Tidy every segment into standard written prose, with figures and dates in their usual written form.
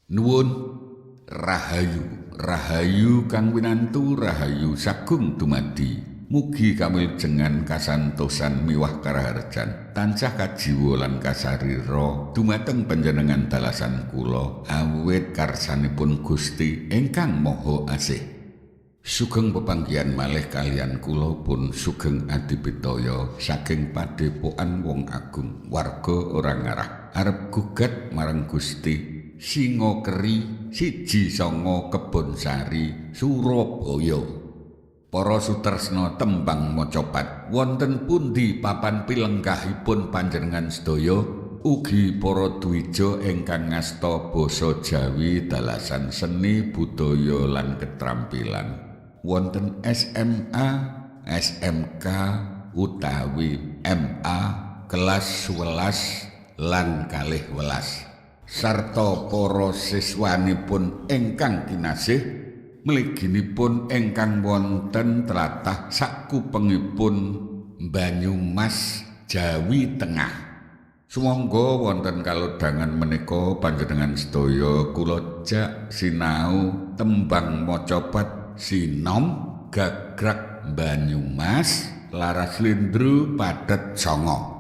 Nuwun rahayu, rahayu kang winantu rahayu sagung dumadi. Mugi kamiljengan kasantosan miwah karaharjan tansah kajiwa lan kasarira dumateng panjenengan dalasan kula awit karsanipun Gusti ingkang Maha Asih. Sugeng pepanggihan malih kalian kula pun sugeng adipitaya saking Padepokan Wong Agung warga ora ngarah arep gugat marang Gusti Singokeri 109 Kebonsari Surabaya. Para sutresna tembang macapat wonten pundi papan pilenggahipun panjenengan sedaya ugi para dwija ingkang ngasta basa Jawi dalasan seni budaya lan ketrampilan wonten SMA, SMK utawi MA kelas 11 lan 12 sarta para siswanipun ingkang kinasih mliginipun ingkang wonten tlatah sakupengipun Banyumas Jawi Tengah. Sumangga wonten kalodhangan menika panjenengan sedaya kula jak sinau tembang macapat sinom gagrag Banyumas laras lindru padhet songo.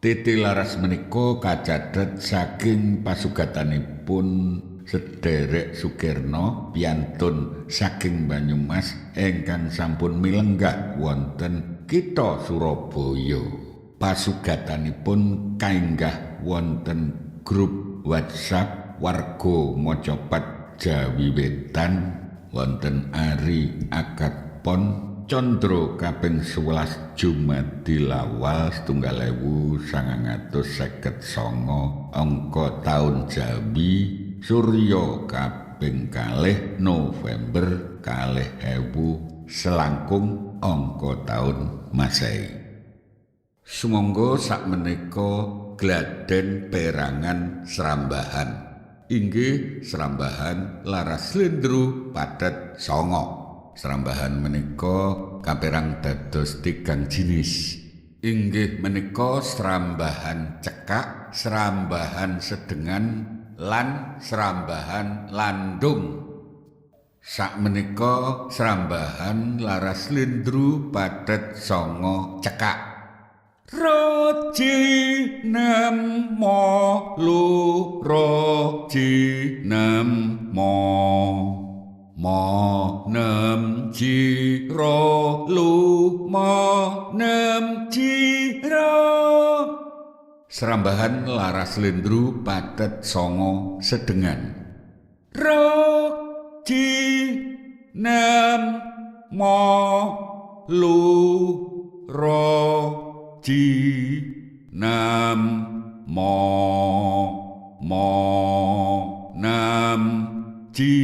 Titi laras menika kacathet saking pasugatanipun Sederek Sukirna piyantun saking Banyumas ingkang sampun milenggah wonten kitha Surabaya. Pasugatanipun kaenggah wonten grup WhatsApp warga macapat Jawi Wetan wonten Ari Akad Pon Condro kaping 11 Jumadil Awal 1959 angka taun Jawi Surya kaping 2 November 2000 selangkung angka taun Masehi. Sumangga sakmenika gladen perangan Srambahan. Inggih Srambahan laras lindru padhet songo. Srambahan menika kaperang dados 3 jinis. Inggih menika Srambahan cekak, Srambahan sedengan lan Srambahan landung. Sakmenika Srambahan laras lindru padhet songo cekak. Roji nemo lu roji nemo mo nem ji ro lu mo nem ji ro. Srambahan laras lindru padhet songo sedengan. Ro ji nem mo lu ro ji nem mo nem ji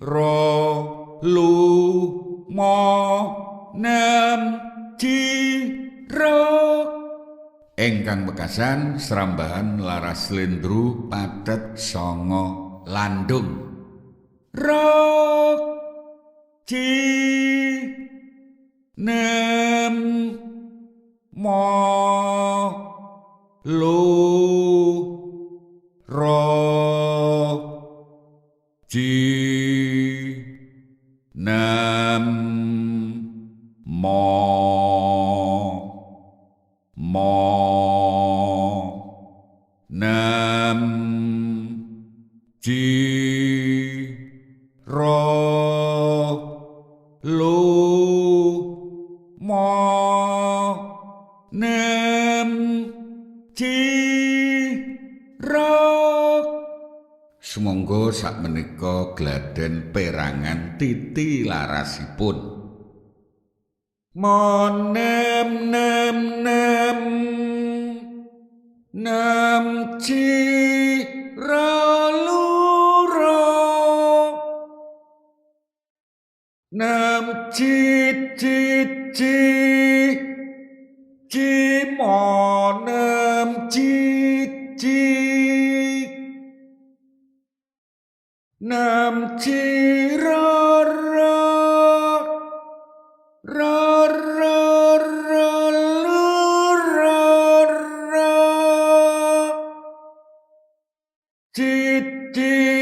ro lu mo nem ji ro. Ingkang mekasan Srambahan laras lindru padhet songo landung. Ro ji nem mo lu ro ji nem mo nem ji ro lu mo nem ji ro. Sumangga sakmenika gladen perangan titi larasipun. Mo nem nem nem nem ji ro lu ro nem ji ji ji ji mo nem ji ji nem ji ro ro ro ro ro lu ro ro ji ji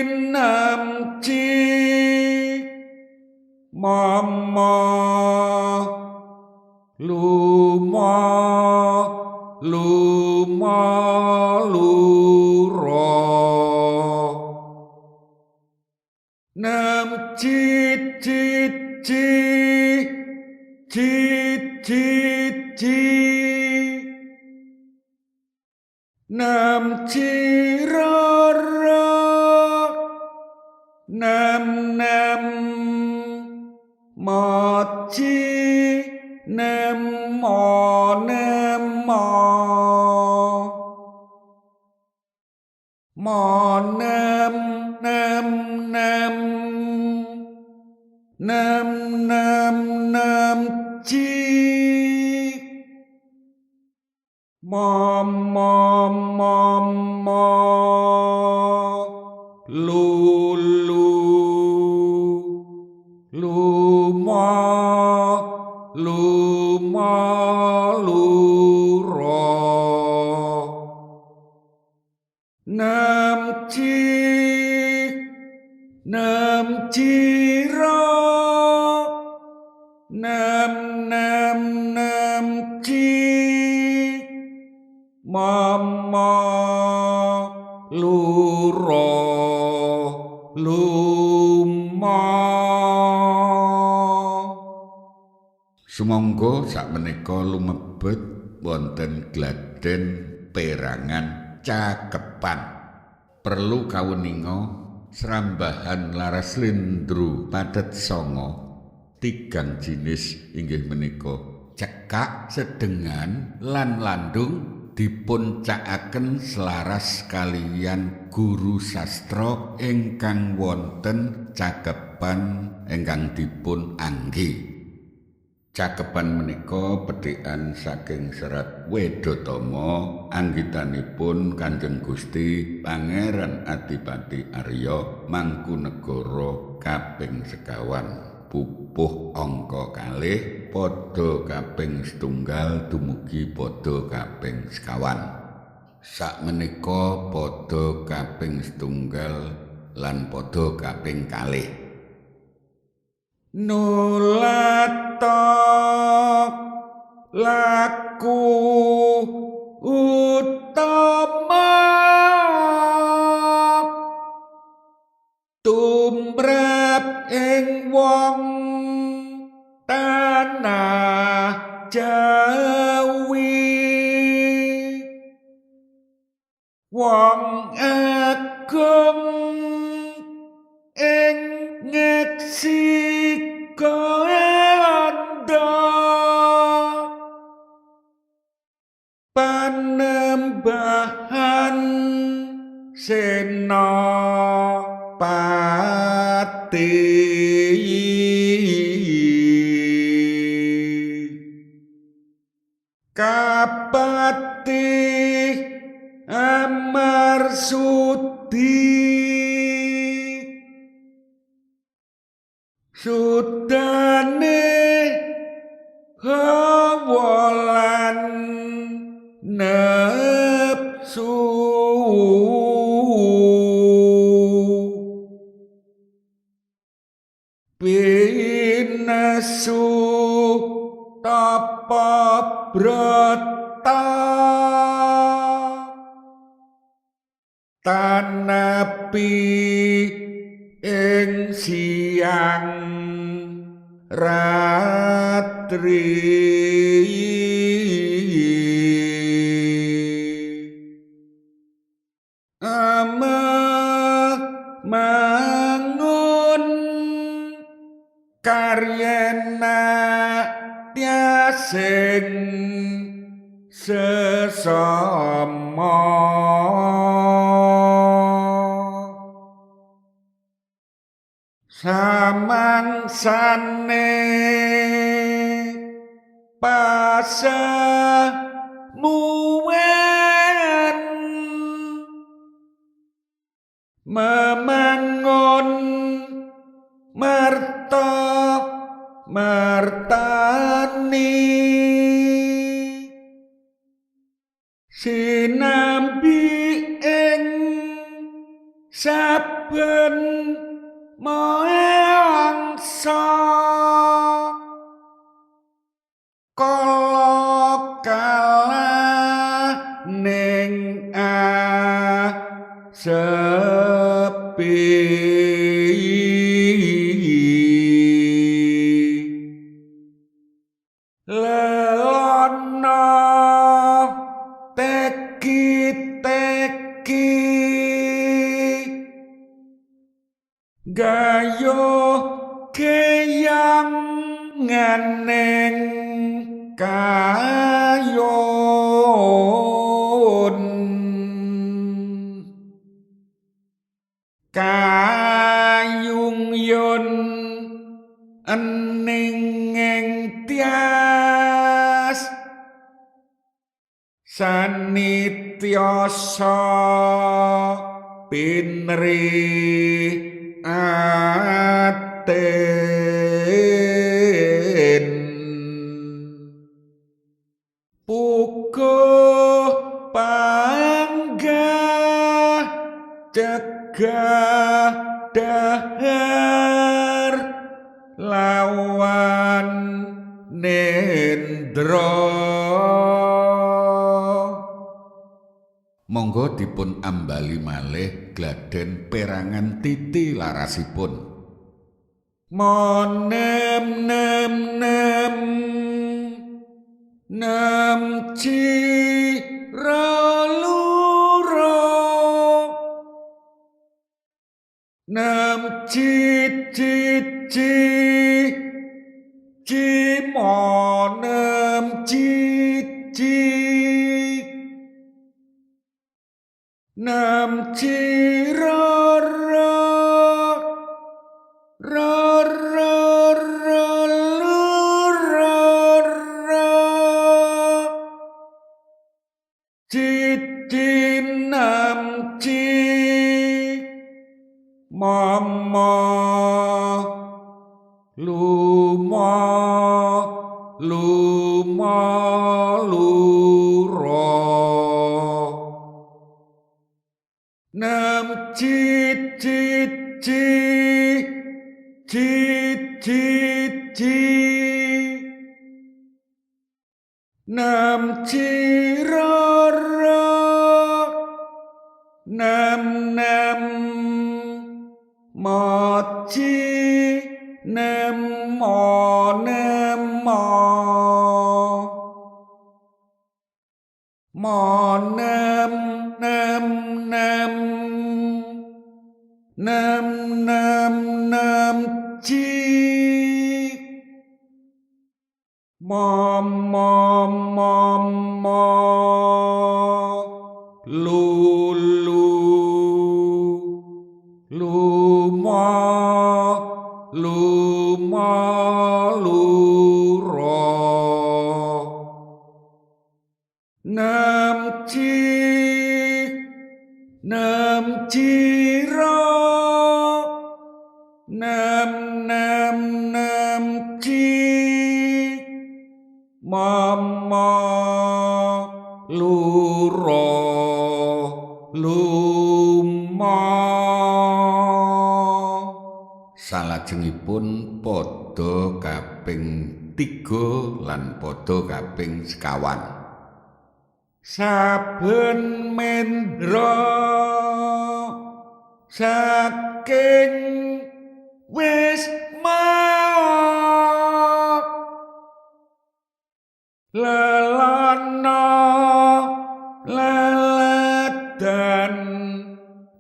mama luma luma luro nem cit cit cit cit cit cit nem cirara nem nem mochi nem mo nem mo mo nem nem nem nem nem nem chi mom mom mom mo lu lu lu mo lu mo lu ro nam chi ro nam nam nam chi mama luro luma sumangga sakmenika lumebet wonten gladhen perangan cakepan perlu kawuninga srambahan laras slendro padet sanga tigang jinis inggih menika cekak sedengan lan landung dipun cakaken selaras kaliyan guru sastra ingkang wonten cakepan ingkang dipun angge. Cakepan menika pethekan saking serat Wedotama anggitanipun Kanjeng Gusti Pangeran Adipati Arya Mangkunegara kaping sekawan pupuh angka kalih padha kaping setunggal dumugi padha kaping sekawan. Sakmenika padha kaping setunggal lan padha kaping kalih. Nulata laku utama tumrap ing wong tanah Jawi wong agung ing ngeksi kanda panembahan senopati kapati Amarsudi sudane hawalan nepsu pinasu tapa brata tanapi ing siang ratri mangun karyana tiasing sesama samangsane pasamuwen memangun martani sinambi ing saben mangsa kala kalah ning sepi lelono teki-teki gayo keyang nganeng kayon kayung yon ening ing tias sanityosa pinri aten puguh panggah cegah dahar lawan nendra monggo dipun ambali malih gladen perangan titi larasipun monem nem nem nem ciraluro nem cit cimonem cicik nam cirara cicinam cik mama luma lura nam cit nam cirara nam moci nam mo nam cik mom luma lura nam cira nam cik mama lura luma salajengipun padha kaping 3 lan padha kaping 50 saben mendra saking wis mau lelana leladan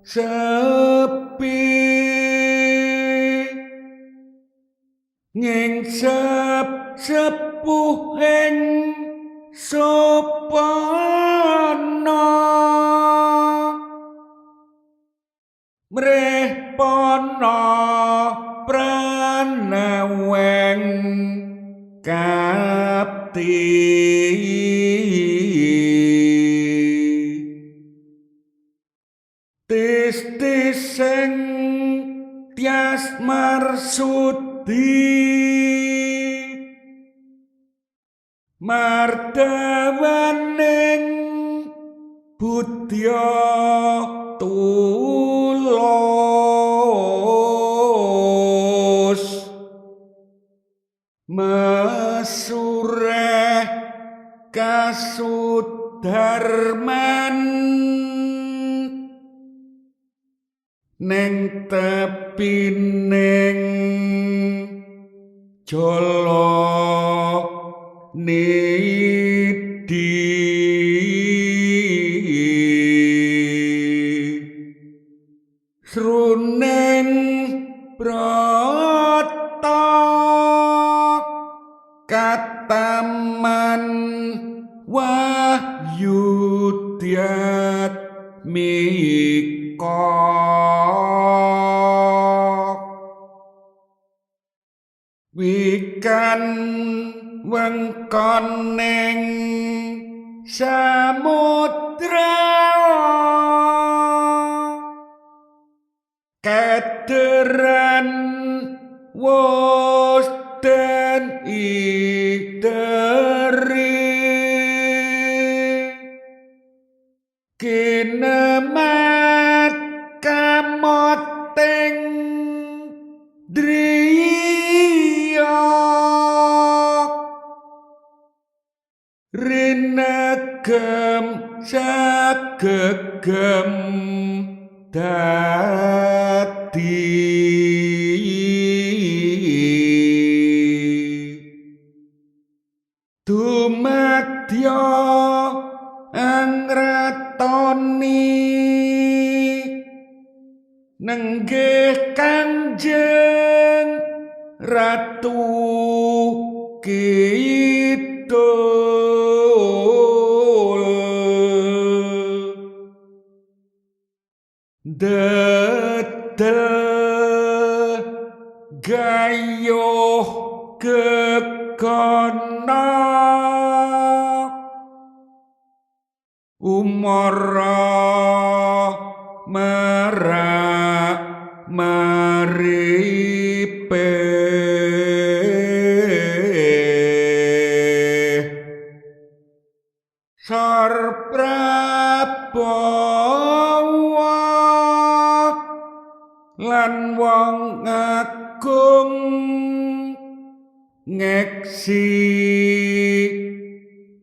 sepi ngingsep sepuhing sopana mreh pana pranaweng kapti tis sing tias marsudi mardawaning budya tulus mesureh kasudarman neng tepining jala nidi sruning prata kataman wahyudyat mika wikan wengkoning samudra kederan wos den ideri kinemat kamoting driya rinegem sagegem dadi dumadya angratoni nenggih Kanjeng Ratu Kidul dedel gayuh gegana umara marak maripe Sar Prabawa lan wong agung ngeksi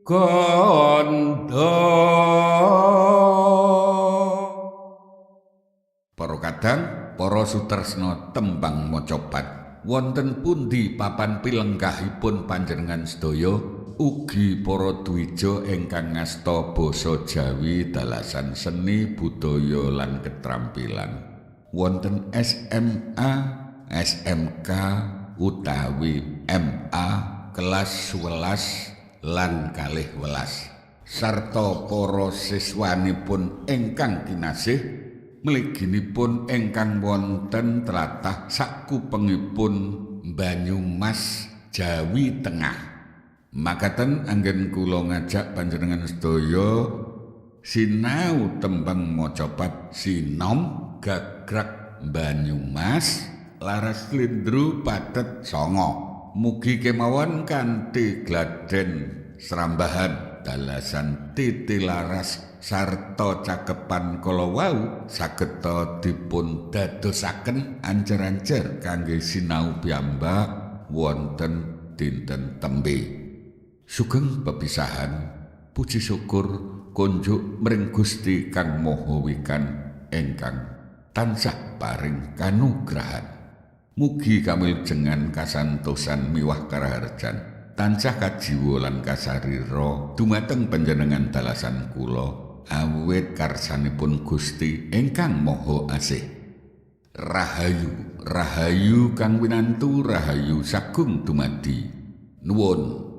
kandha. Para kadang, para sutresna tembang macapat, wonten pundi papan pilenggahipun panjenengan sedaya ugi para dwija ingkang ngasta basa Jawi dalasan seni budaya lan ketrampilan. Wonten SMA, SMK utawi MA kelas 11 lan 12 sarta para siswanipun ingkang kinasih mliginipun ingkang wonten tlatah sakupengipun Banyumas Jawi Tengah. Makaten anggen kula ngajak panjenengan sedaya sinau tembang macapat sinom gagrag Banyumas laras slendro pathet 9. Mugi kemawon kanthi gladen srambahan dalasan titilaras sarta cakepan kala wau sageta dipun dadosaken ancer-ancer kangge sinau piyambak wonten dinten tembe. Sugeng pepisahan puji syukur kunjuk mring Gusti Kang Maha Wikan ingkang tansah paring kanugrahan. Mugi kamiljengan kasantosan miwah karaharjan tansah kajiwa lan kasarira dumateng panjenengan dalasan kula awit karsanipun Gusti ingkang Maha Asih. Rahayu, rahayu kang winantu, rahayu sagung dumadi. Nuwun.